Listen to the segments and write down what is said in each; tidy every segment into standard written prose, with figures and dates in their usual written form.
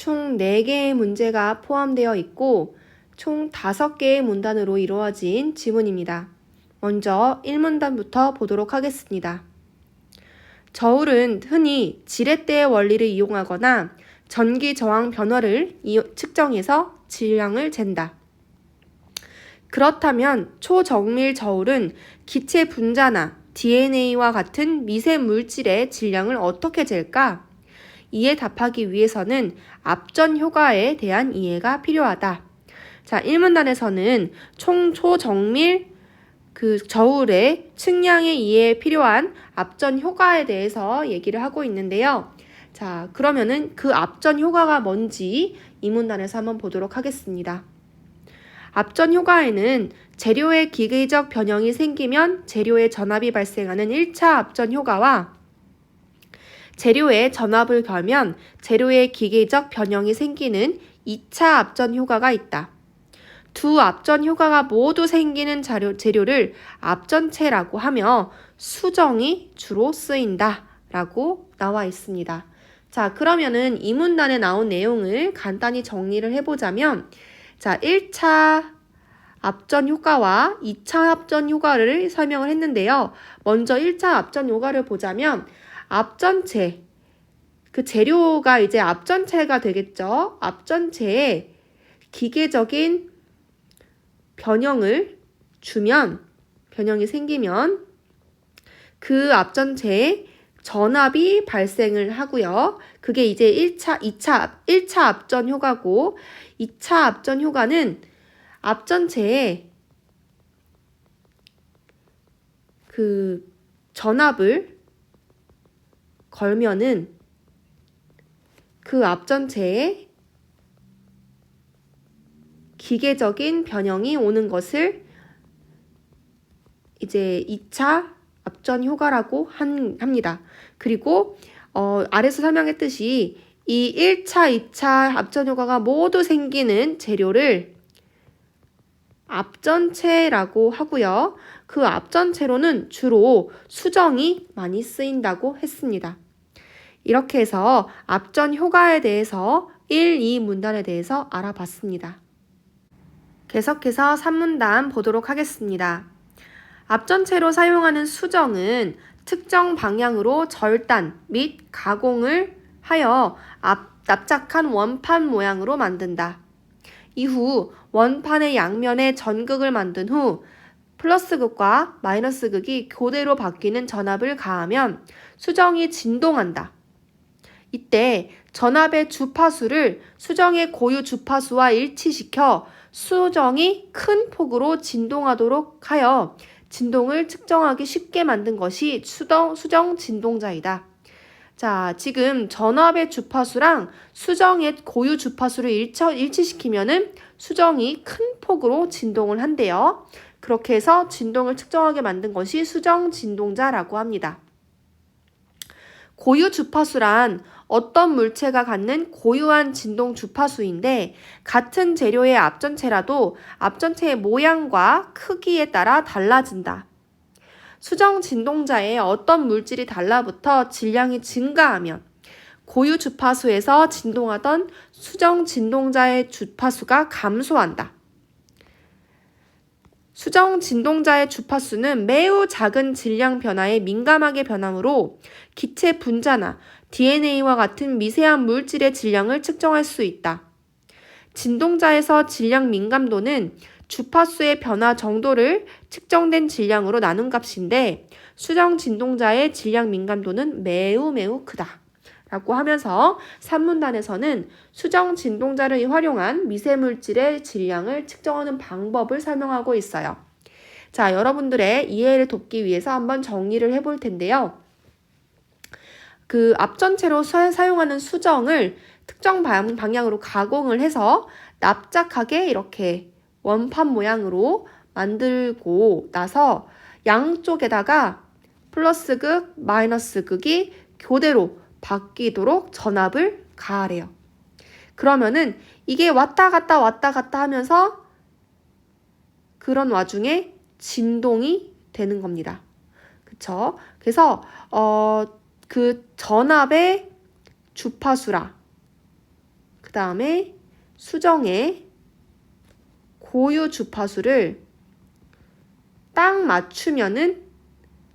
총 4개의 문제가 포함되어 있고 총 5개의 문단으로 이루어진 지문입니다. 먼저 1문단부터 보도록 하겠습니다. 저울은 흔히 지렛대의 원리를 이용하거나 전기 저항 변화를 측정해서 질량을 잰다. 그렇다면 초정밀 저울은 기체 분자나 DNA와 같은 미세 물질의 질량을 어떻게 잴까? 이에 답하기 위해서는 앞전 효과에 대한 이해가 필요하다. 자, 1문단에서는 초정밀 저울의 측량의 이해에 필요한 앞전 효과에 대해서 얘기를 하고 있는데요. 자, 그러면은 그 앞전 효과가 뭔지 이 문단에서 한번 보도록 하겠습니다. 앞전 효과에는 재료의 기계적 변형이 생기면 재료의 전압이 발생하는 1차 앞전 효과와 재료에 전압을 걸면 재료의 기계적 변형이 생기는 2차 앞전 효과가 있다. 두 앞전 효과가 모두 생기는 재료를 앞전체라고 하며 수정이 주로 쓰인다 라고 나와 있습니다. 자, 그러면은 이 문단에 나온 내용을 간단히 정리를 해보자면, 자, 1차 앞전 효과와 2차 앞전 효과를 설명을 했는데요. 먼저 1차 앞전 효과를 보자면 앞전체, 그 재료가 이제 앞전체가 되겠죠. 앞전체에 기계적인 변형이 생기면 그 앞전체에 전압이 발생을 하고요. 그게 이제 1차 앞전 효과고, 2차 앞전 효과는 앞전체에 그 전압을 걸면은 그 앞전체에 기계적인 변형이 오는 것을 이제 2차 앞전 효과라고 합니다. 그리고 아래서 설명했듯이 이 1차, 2차 앞전 효과가 모두 생기는 재료를 앞전체라고 하고요. 그 앞전체로는 주로 수정이 많이 쓰인다고 했습니다. 이렇게 해서 앞전 효과에 대해서 1, 2문단에 대해서 알아봤습니다. 계속해서 3문단 보도록 하겠습니다. 앞전체로 사용하는 수정은 특정 방향으로 절단 및 가공을 하여 납작한 원판 모양으로 만든다. 이후 원판의 양면에 전극을 만든 후 플러스 극과 마이너스 극이 교대로 바뀌는 전압을 가하면 수정이 진동한다. 이때 전압의 주파수를 수정의 고유 주파수와 일치시켜 수정이 큰 폭으로 진동하도록 하여 진동을 측정하기 쉽게 만든 것이 수정 진동자이다. 자, 지금 전압의 주파수랑 수정의 고유 주파수를 일치시키면은 수정이 큰 폭으로 진동을 한대요. 그렇게 해서 진동을 측정하게 만든 것이 수정 진동자라고 합니다. 고유 주파수란 어떤 물체가 갖는 고유한 진동 주파수인데 같은 재료의 앞전체라도 앞전체의 모양과 크기에 따라 달라진다. 수정 진동자에 어떤 물질이 달라붙어 질량이 증가하면 고유 주파수에서 진동하던 수정 진동자의 주파수가 감소한다. 수정 진동자의 주파수는 매우 작은 질량 변화에 민감하게 변하므로 기체 분자나 DNA와 같은 미세한 물질의 질량을 측정할 수 있다. 진동자에서 질량 민감도는 주파수의 변화 정도를 측정된 질량으로 나눈 값인데 수정 진동자의 질량 민감도는 매우 크다. 라고 하면서 3문단에서는 수정 진동자를 활용한 미세물질의 질량을 측정하는 방법을 설명하고 있어요. 자, 여러분들의 이해를 돕기 위해서 한번 정리를 해볼 텐데요. 그 앞전체로 사용하는 수정을 특정 방향으로 가공을 해서 납작하게 이렇게 원판 모양으로 만들고 나서 양쪽에다가 플러스 극, 마이너스 극이 교대로 바뀌도록 전압을 가하래요. 그러면은 이게 왔다 갔다 하면서 그런 와중에 진동이 되는 겁니다. 그쵸? 그래서 그 전압의 주파수라 그 다음에 수정의 고유 주파수를 딱 맞추면은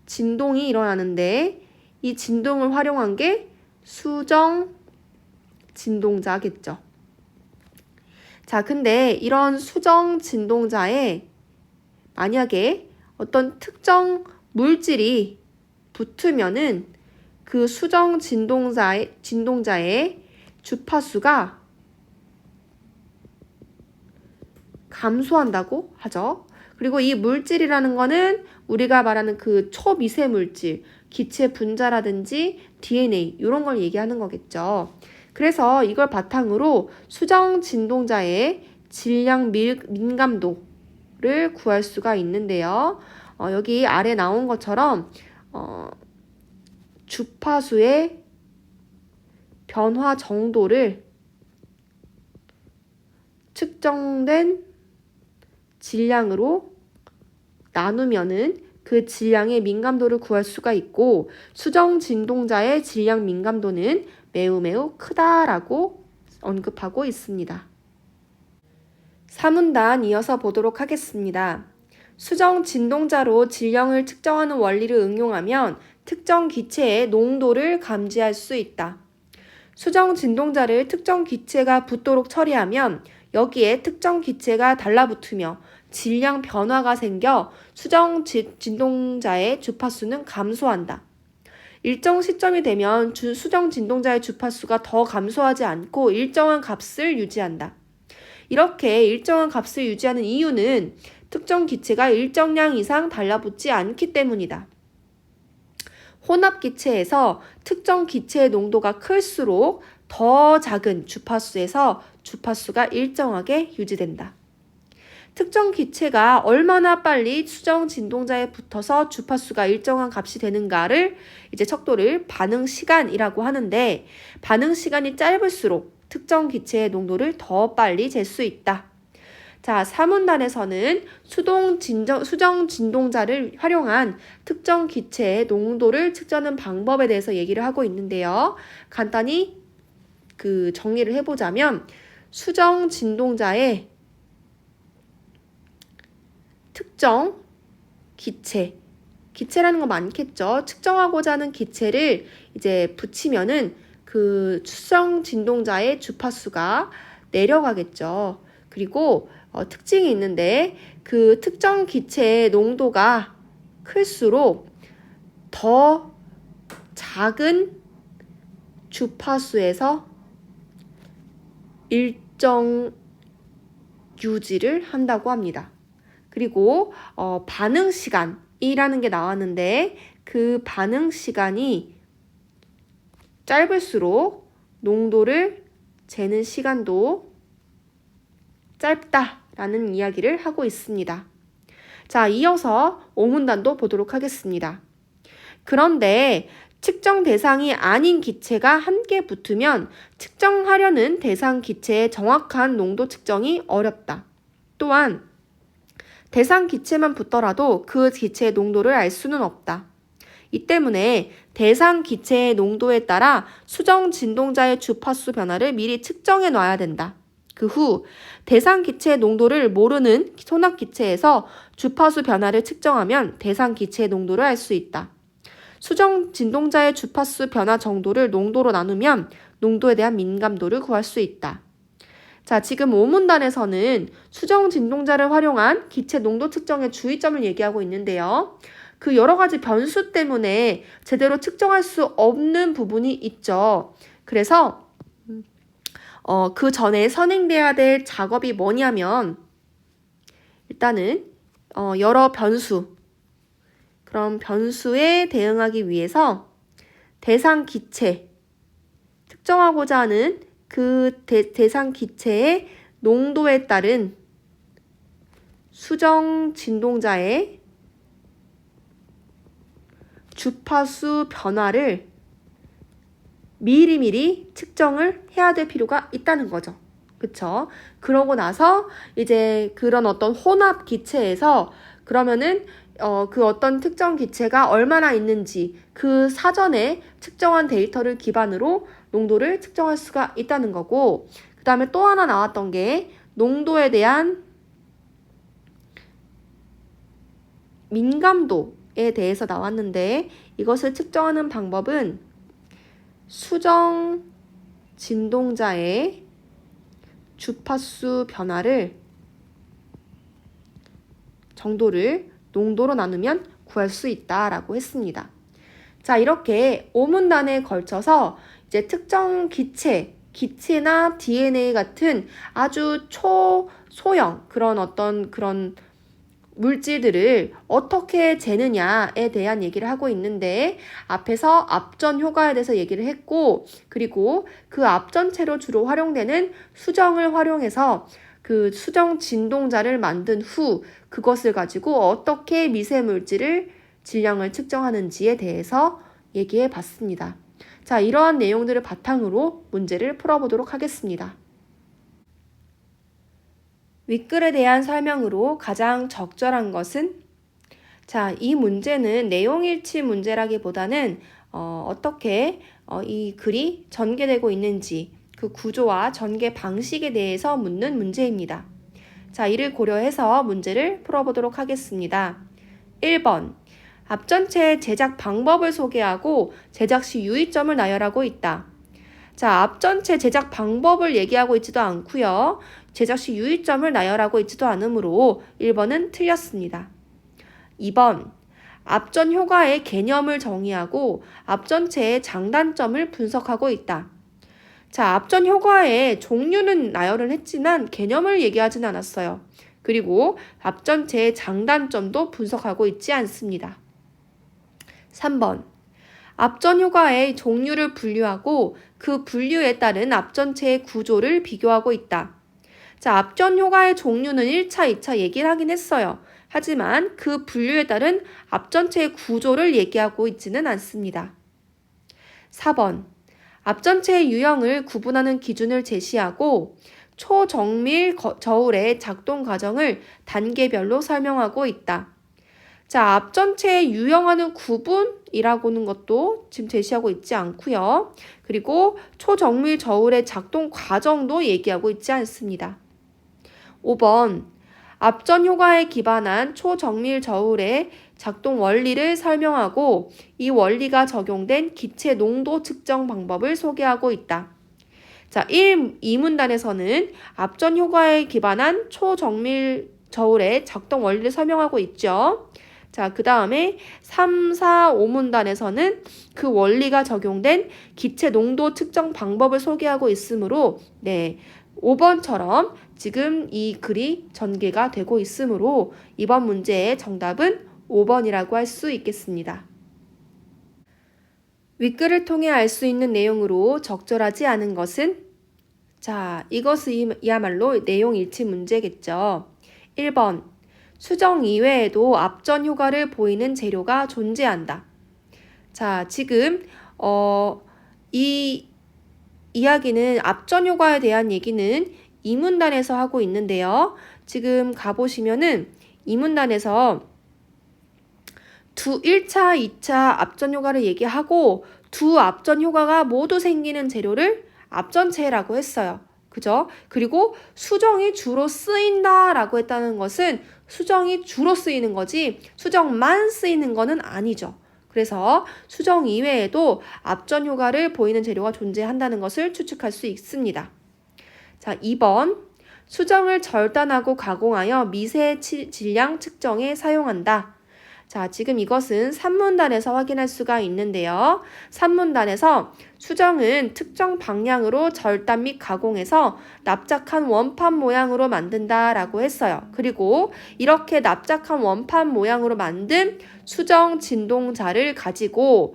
진동이 일어나는데 이 진동을 활용한 게 수정 진동자겠죠. 자, 근데 이런 수정 진동자에 만약에 어떤 특정 물질이 붙으면은 그 수정 진동자의 주파수가 감소한다고 하죠. 그리고 이 물질이라는 거는 우리가 말하는 그 초미세 물질, 기체 분자라든지 DNA 이런 걸 얘기하는 거겠죠. 그래서 이걸 바탕으로 수정 진동자의 질량 민감도를 구할 수가 있는데요. 여기 아래 나온 것처럼 주파수의 변화 정도를 측정된 질량으로 나누면은 그 질량의 민감도를 구할 수가 있고 수정 진동자의 질량 민감도는 매우 크다라고 언급하고 있습니다. 3문단 이어서 보도록 하겠습니다. 수정 진동자로 질량을 측정하는 원리를 응용하면 특정 기체의 농도를 감지할 수 있다. 수정 진동자를 특정 기체가 붙도록 처리하면 여기에 특정 기체가 달라붙으며 질량 변화가 생겨 수정 진동자의 주파수는 감소한다. 일정 시점이 되면 수정 진동자의 주파수가 더 감소하지 않고 일정한 값을 유지한다. 이렇게 일정한 값을 유지하는 이유는 특정 기체가 일정량 이상 달라붙지 않기 때문이다. 혼합기체에서 특정 기체의 농도가 클수록 더 작은 주파수에서 주파수가 일정하게 유지된다. 특정 기체가 얼마나 빨리 수정 진동자에 붙어서 주파수가 일정한 값이 되는가를 이제 척도를 반응 시간이라고 하는데 반응 시간이 짧을수록 특정 기체의 농도를 더 빨리 잴 수 있다. 자, 3문단에서는 수정 진동자를 활용한 특정 기체의 농도를 측정하는 방법에 대해서 얘기를 하고 있는데요. 간단히 정리를 해보자면 수정 진동자의 특정 기체라는 거 많겠죠. 측정하고자 하는 기체를 이제 붙이면은 그 수정 진동자의 주파수가 내려가겠죠. 그리고 특징이 있는데 그 특정 기체의 농도가 클수록 더 작은 주파수에서 일정 유지를 한다고 합니다. 그리고 반응 시간이라는 게 나왔는데 그 반응 시간이 짧을수록 농도를 재는 시간도 짧다라는 이야기를 하고 있습니다. 자, 이어서 5문단도 보도록 하겠습니다. 그런데 측정 대상이 아닌 기체가 함께 붙으면 측정하려는 대상 기체의 정확한 농도 측정이 어렵다. 또한 대상 기체만 붙더라도 그 기체의 농도를 알 수는 없다. 이 때문에 대상 기체의 농도에 따라 수정 진동자의 주파수 변화를 미리 측정해 놔야 된다. 그 후 대상 기체의 농도를 모르는 혼합 기체에서 주파수 변화를 측정하면 대상 기체의 농도를 알 수 있다. 수정 진동자의 주파수 변화 정도를 농도로 나누면 농도에 대한 민감도를 구할 수 있다. 자, 지금 5문단에서는 수정 진동자를 활용한 기체 농도 측정의 주의점을 얘기하고 있는데요. 그 여러 가지 변수 때문에 제대로 측정할 수 없는 부분이 있죠. 그래서 그 전에 선행돼야 될 작업이 뭐냐면 일단은 여러 변수, 그럼 변수에 대응하기 위해서 대상 기체, 측정하고자 하는 그 대상 기체의 농도에 따른 수정 진동자의 주파수 변화를 미리미리 측정을 해야 될 필요가 있다는 거죠. 그쵸? 그러고 나서 이제 그런 어떤 혼합 기체에서 그러면은 그 어떤 특정 기체가 얼마나 있는지 그 사전에 측정한 데이터를 기반으로 농도를 측정할 수가 있다는 거고, 그 다음에 또 하나 나왔던 게 농도에 대한 민감도에 대해서 나왔는데 이것을 측정하는 방법은 수정 진동자의 주파수 변화를 정도를 농도로 나누면 구할 수 있다라고 했습니다. 자, 이렇게 5문단에 걸쳐서 이제 특정 기체나 DNA 같은 아주 초소형 그런 물질들을 어떻게 재느냐에 대한 얘기를 하고 있는데 앞에서 앞전 효과에 대해서 얘기를 했고 그리고 그 앞전체로 주로 활용되는 수정을 활용해서 그 수정 진동자를 만든 후 그것을 가지고 어떻게 미세물질을 질량을 측정하는지에 대해서 얘기해 봤습니다. 자, 이러한 내용들을 바탕으로 문제를 풀어보도록 하겠습니다. 윗글에 대한 설명으로 가장 적절한 것은? 자, 이 문제는 내용일치 문제라기보다는 어떻게 이 글이 전개되고 있는지 그 구조와 전개 방식에 대해서 묻는 문제입니다. 자, 이를 고려해서 문제를 풀어보도록 하겠습니다. 1번. 앞전체 제작 방법을 소개하고 제작 시 유의점을 나열하고 있다. 자, 앞전체 제작 방법을 얘기하고 있지도 않고요. 제작 시 유의점을 나열하고 있지도 않으므로 1번은 틀렸습니다. 2번. 앞전 효과의 개념을 정의하고 앞전체의 장단점을 분석하고 있다. 자, 앞전 효과의 종류는 나열을 했지만 개념을 얘기하진 않았어요. 그리고 앞전체의 장단점도 분석하고 있지 않습니다. 3번. 앞전 효과의 종류를 분류하고 그 분류에 따른 앞전체의 구조를 비교하고 있다. 자, 앞전 효과의 종류는 1차, 2차 얘기를 하긴 했어요. 하지만 그 분류에 따른 앞전체의 구조를 얘기하고 있지는 않습니다. 4번. 앞전체의 유형을 구분하는 기준을 제시하고 초정밀 저울의 작동 과정을 단계별로 설명하고 있다. 자, 앞전체의 유형하는 구분이라고는 것도 지금 제시하고 있지 않고요. 그리고 초정밀 저울의 작동 과정도 얘기하고 있지 않습니다. 5번. 앞전 효과에 기반한 초정밀 저울의 작동 원리를 설명하고 이 원리가 적용된 기체 농도 측정 방법을 소개하고 있다. 자, 2문단에서는 앞전 효과에 기반한 초정밀 저울의 작동 원리를 설명하고 있죠. 자, 그 다음에 3, 4, 5문단에서는 그 원리가 적용된 기체 농도 측정 방법을 소개하고 있으므로 5번처럼 지금 이 글이 전개가 되고 있으므로 이번 문제의 정답은 5번이라고 할 수 있겠습니다. 윗글을 통해 알 수 있는 내용으로 적절하지 않은 것은? 자, 이것이야말로 내용 일치 문제겠죠. 1번. 수정 이외에도 앞전 효과를 보이는 재료가 존재한다. 자, 지금 이 이야기는 앞전 효과에 대한 얘기는 2문단에서 하고 있는데요. 지금 가보시면은 2문단에서 1차, 2차 앞전 효과를 얘기하고 두 앞전 효과가 모두 생기는 재료를 앞전체라고 했어요. 그죠? 그리고 수정이 주로 쓰인다라고 했다는 것은 수정이 주로 쓰이는 거지 수정만 쓰이는 거는 아니죠. 그래서 수정 이외에도 앞전 효과를 보이는 재료가 존재한다는 것을 추측할 수 있습니다. 자, 2번. 수정을 절단하고 가공하여 미세 질량 측정에 사용한다. 자, 지금 이것은 3문단에서 확인할 수가 있는데요. 3문단에서 수정은 특정 방향으로 절단 및 가공해서 납작한 원판 모양으로 만든다라고 했어요. 그리고 이렇게 납작한 원판 모양으로 만든 수정 진동자를 가지고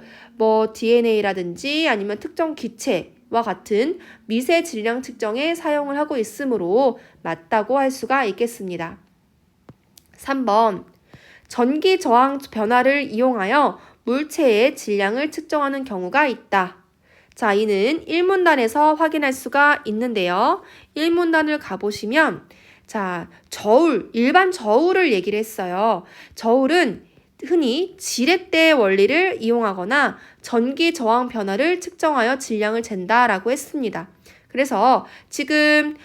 DNA라든지 아니면 특정 기체와 같은 미세 질량 측정에 사용을 하고 있으므로 맞다고 할 수가 있겠습니다. 3번. 전기 저항 변화를 이용하여 물체의 질량을 측정하는 경우가 있다. 자, 이는 1문단에서 확인할 수가 있는데요. 1문단을 가보시면 자, 일반 저울을 얘기를 했어요. 저울은 흔히 지렛대 원리를 이용하거나 전기 저항 변화를 측정하여 질량을 잰다라고 했습니다. 그래서 지금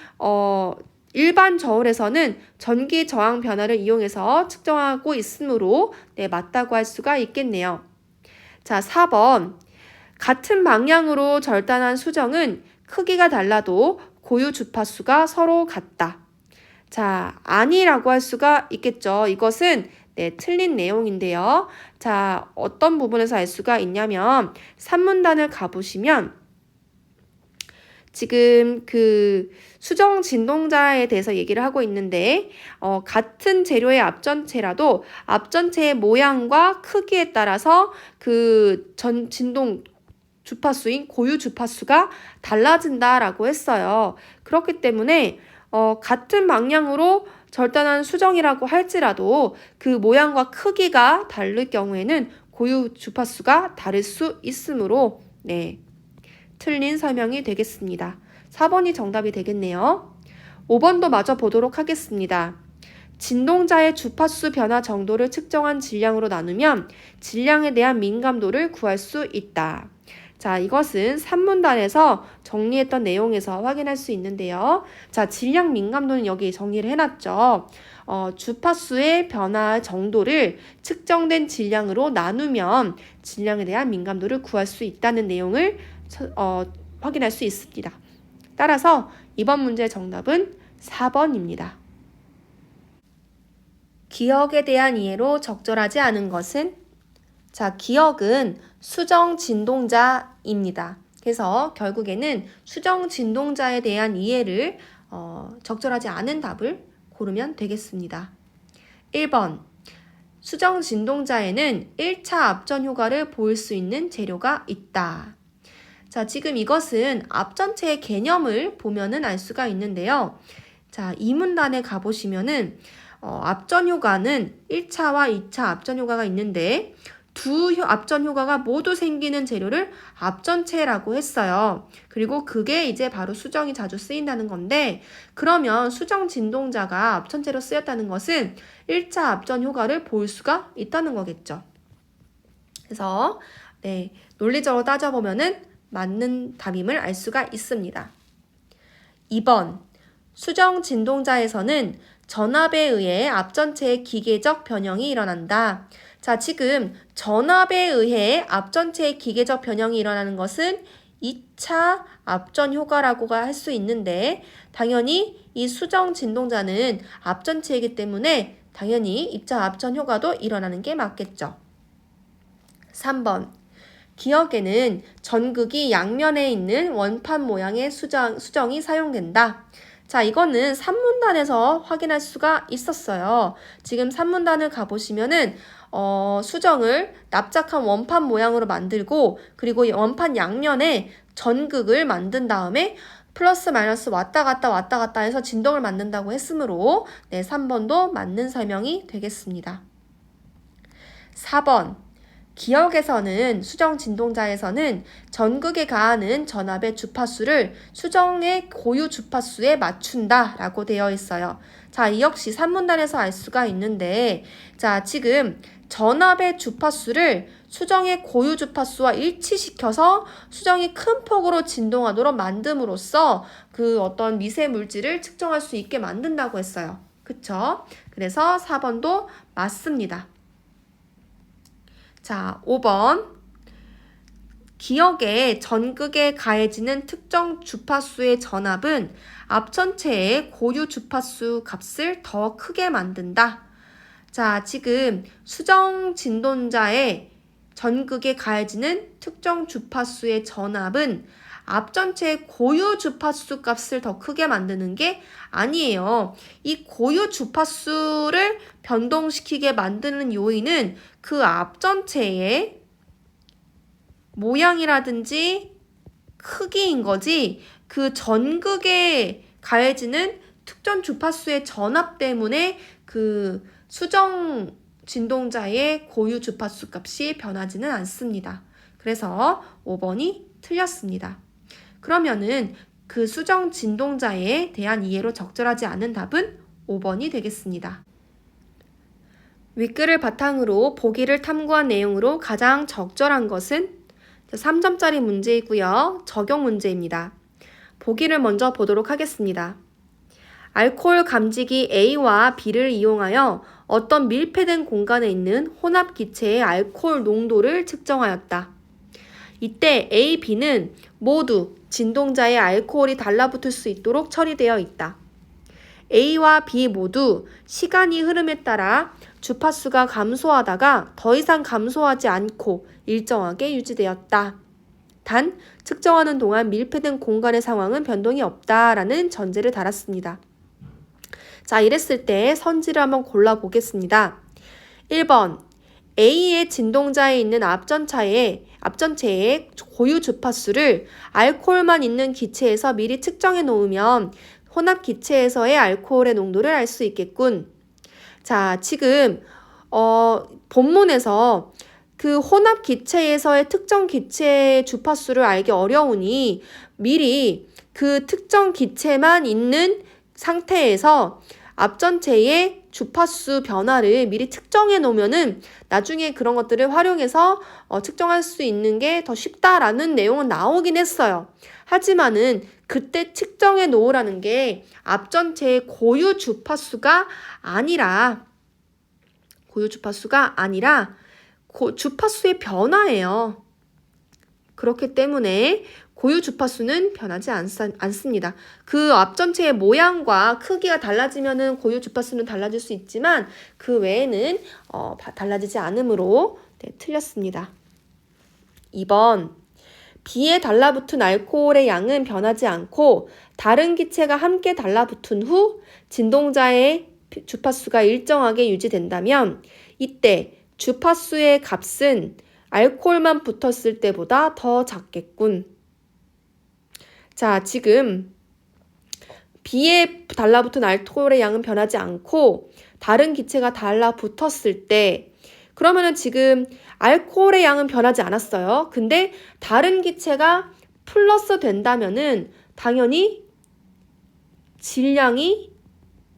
일반 저울에서는 전기 저항 변화를 이용해서 측정하고 있으므로 네, 맞다고 할 수가 있겠네요. 자, 4번. 같은 방향으로 절단한 수정은 크기가 달라도 고유 주파수가 서로 같다. 자, 아니라고 할 수가 있겠죠. 이것은 네, 틀린 내용인데요. 자, 어떤 부분에서 알 수가 있냐면 산문단을 가보시면 지금 그 수정 진동자에 대해서 얘기를 하고 있는데 같은 재료의 앞전체라도 앞전체의 모양과 크기에 따라서 그 진동 주파수인 고유 주파수가 달라진다라고 했어요. 그렇기 때문에 같은 방향으로 절단한 수정이라고 할지라도 그 모양과 크기가 다를 경우에는 고유 주파수가 다를 수 있으므로 네, 틀린 설명이 되겠습니다. 4번이 정답이 되겠네요. 5번도 마저 보도록 하겠습니다. 진동자의 주파수 변화 정도를 측정한 질량으로 나누면 질량에 대한 민감도를 구할 수 있다. 자, 이것은 산문단에서 정리했던 내용에서 확인할 수 있는데요. 자, 질량 민감도는 여기 정리를 해놨죠. 주파수의 변화 정도를 측정된 질량으로 나누면 질량에 대한 민감도를 구할 수 있다는 내용을 확인할 수 있습니다. 따라서 이번 문제의 정답은 4번입니다. 기억에 대한 이해로 적절하지 않은 것은? 자, 기억은 수정 진동자입니다. 그래서 결국에는 수정 진동자에 대한 이해를 적절하지 않은 답을 고르면 되겠습니다. 1번. 수정 진동자에는 1차 앞전 효과를 보일 수 있는 재료가 있다. 자, 지금 이것은 앞전체의 개념을 보면은 알 수가 있는데요. 자, 이 문단에 가보시면은 앞전 효과는 1차와 2차 앞전 효과가 있는데 두 앞전 효과가 모두 생기는 재료를 앞전체라고 했어요. 그리고 그게 이제 바로 수정이 자주 쓰인다는 건데 그러면 수정 진동자가 앞전체로 쓰였다는 것은 1차 앞전 효과를 볼 수가 있다는 거겠죠. 그래서 네, 논리적으로 따져보면은 맞는 답임을 알 수가 있습니다. 2번. 수정 진동자에서는 전압에 의해 앞전체의 기계적 변형이 일어난다. 자, 지금 전압에 의해 앞전체의 기계적 변형이 일어나는 것은 2차 앞전 효과라고 할 수 있는데 당연히 이 수정 진동자는 앞전체이기 때문에 당연히 2차 앞전 효과도 일어나는 게 맞겠죠. 3번. 기억에는 전극이 양면에 있는 원판 모양의 수정이 사용된다. 자, 이거는 산문단에서 확인할 수가 있었어요. 지금 산문단을 가보시면은 수정을 납작한 원판 모양으로 만들고 그리고 이 원판 양면에 전극을 만든 다음에 플러스 마이너스 왔다 갔다 해서 진동을 만든다고 했으므로 네, 3번도 맞는 설명이 되겠습니다. 4번. 기억에서는 수정 진동자에서는 전극에 가하는 전압의 주파수를 수정의 고유 주파수에 맞춘다 라고 되어 있어요. 자, 이 역시 산문단에서 알 수가 있는데 자, 지금 전압의 주파수를 수정의 고유 주파수와 일치시켜서 수정이 큰 폭으로 진동하도록 만듦으로써 그 어떤 미세 물질을 측정할 수 있게 만든다고 했어요. 그쵸? 그래서 4번도 맞습니다. 자, 5번. 기억에 전극에 가해지는 특정 주파수의 전압은 앞전체의 고유 주파수 값을 더 크게 만든다. 자, 지금 수정 진동자의 전극에 가해지는 특정 주파수의 전압은 앞전체의 고유 주파수 값을 더 크게 만드는 게 아니에요. 이 고유 주파수를 변동시키게 만드는 요인은 그 앞전체의 모양이라든지 크기인 거지 그 전극에 가해지는 특정 주파수의 전압 때문에 그 수정 진동자의 고유 주파수 값이 변하지는 않습니다. 그래서 5번이 틀렸습니다. 그러면은 그 수정 진동자에 대한 이해로 적절하지 않은 답은 5번이 되겠습니다. 윗글을 바탕으로 보기를 탐구한 내용으로 가장 적절한 것은 3점짜리 문제이고요. 적용 문제입니다. 보기를 먼저 보도록 하겠습니다. 알코올 감지기 A와 B를 이용하여 어떤 밀폐된 공간에 있는 혼합 기체의 알코올 농도를 측정하였다. 이때 A, B는 모두 진동자에 알코올이 달라붙을 수 있도록 처리되어 있다. A와 B 모두 시간이 흐름에 따라 주파수가 감소하다가 더 이상 감소하지 않고 일정하게 유지되었다. 단, 측정하는 동안 밀폐된 공간의 상황은 변동이 없다라는 전제를 달았습니다. 자, 이랬을 때 선지를 한번 골라보겠습니다. 1번, A의 진동자에 있는 앞전체의 고유 주파수를 알코올만 있는 기체에서 미리 측정해 놓으면 혼합 기체에서의 알코올의 농도를 알 수 있겠군. 자, 지금 본문에서 그 혼합 기체에서의 특정 기체의 주파수를 알기 어려우니 미리 그 특정 기체만 있는 상태에서 앞전체의 주파수 변화를 미리 측정해 놓으면은 나중에 그런 것들을 활용해서 측정할 수 있는 게 더 쉽다라는 내용은 나오긴 했어요. 하지만은 그때 측정해 놓으라는 게 앞전체의 고유 주파수가 아니라 주파수의 변화예요. 그렇기 때문에 고유 주파수는 변하지 않습니다. 그 앞전체의 모양과 크기가 달라지면은 고유 주파수는 달라질 수 있지만 그 외에는 달라지지 않으므로 틀렸습니다. 2번, B에 달라붙은 알코올의 양은 변하지 않고 다른 기체가 함께 달라붙은 후 진동자의 주파수가 일정하게 유지된다면 이때 주파수의 값은 알코올만 붙었을 때보다 더 작겠군. 자, 지금 B에 달라붙은 알코올의 양은 변하지 않고 다른 기체가 달라붙었을 때 그러면은 지금 알코올의 양은 변하지 않았어요. 근데 다른 기체가 플러스 된다면은 당연히 질량이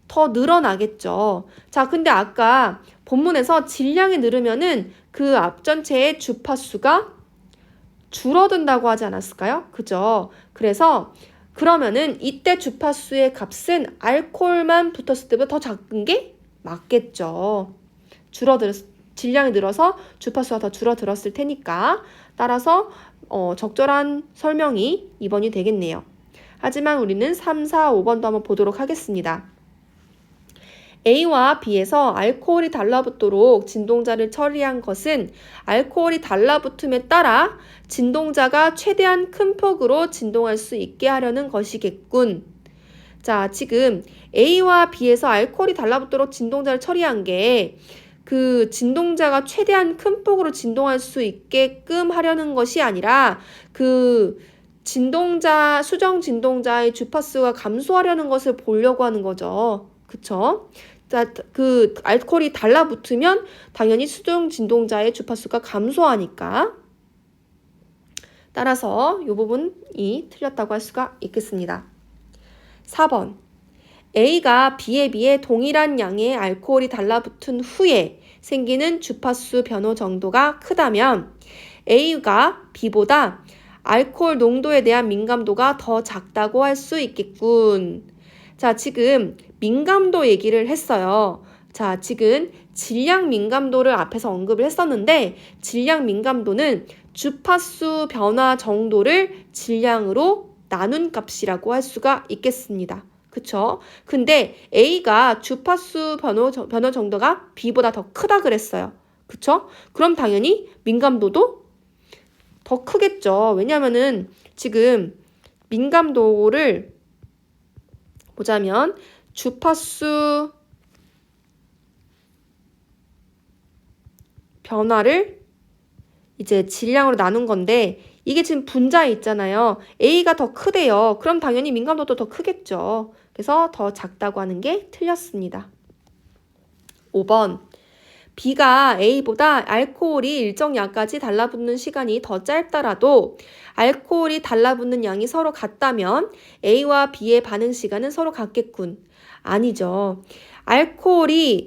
더 늘어나겠죠. 자, 근데 아까 본문에서 질량이 늘으면은 그 앞전체의 주파수가 줄어든다고 하지 않았을까요? 그죠? 그래서 그러면은 이때 주파수의 값은 알코올만 붙었을 때보다 더 작은 게 맞겠죠. 질량이 늘어서 주파수가 더 줄어들었을 테니까 따라서 적절한 설명이 2번이 되겠네요. 하지만 우리는 3, 4, 5번도 한번 보도록 하겠습니다. A와 B에서 알코올이 달라붙도록 진동자를 처리한 것은 알코올이 달라붙음에 따라 진동자가 최대한 큰 폭으로 진동할 수 있게 하려는 것이겠군. 자, 지금 A와 B에서 알코올이 달라붙도록 진동자를 처리한 게 그 진동자가 최대한 큰 폭으로 진동할 수 있게끔 하려는 것이 아니라 그 수정 진동자의 주파수가 감소하려는 것을 보려고 하는 거죠. 그쵸? 자, 그 알코올이 달라붙으면 당연히 수정 진동자의 주파수가 감소하니까 따라서 이 부분이 틀렸다고 할 수가 있겠습니다. 4번, A가 B에 비해 동일한 양의 알코올이 달라붙은 후에 생기는 주파수 변호 정도가 크다면 A가 B보다 알코올 농도에 대한 민감도가 더 작다고 할 수 있겠군. 자, 지금 민감도 얘기를 했어요. 자, 지금 질량 민감도를 앞에서 언급을 했었는데 질량 민감도는 주파수 변화 정도를 질량으로 나눈 값이라고 할 수가 있겠습니다. 그쵸? 근데 A가 주파수 변화 정도가 B보다 더 크다 그랬어요. 그쵸? 그럼 당연히 민감도도 더 크겠죠. 왜냐면은 지금 민감도를 보자면 주파수 변화를 이제 질량으로 나눈 건데 이게 지금 분자에 있잖아요. A가 더 크대요. 그럼 당연히 민감도도 더 크겠죠. 그래서 더 작다고 하는 게 틀렸습니다. 5번, B가 A보다 알코올이 일정 양까지 달라붙는 시간이 더 짧다라도 알코올이 달라붙는 양이 서로 같다면 A와 B의 반응 시간은 서로 같겠군. 아니죠.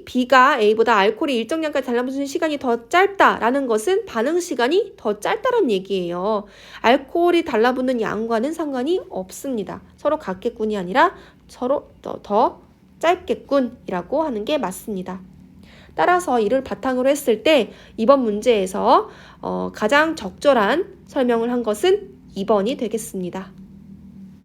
B가 A보다 알코올이 일정 양까지 달라붙는 시간이 더 짧다라는 것은 반응 시간이 더 짧다는 얘기예요. 알코올이 달라붙는 양과는 상관이 없습니다. 서로 같겠군이 아니라 서로 더 짧겠군이라고 하는 게 맞습니다. 따라서 이를 바탕으로 했을 때 이번 문제에서 가장 적절한 설명을 한 것은 2번이 되겠습니다.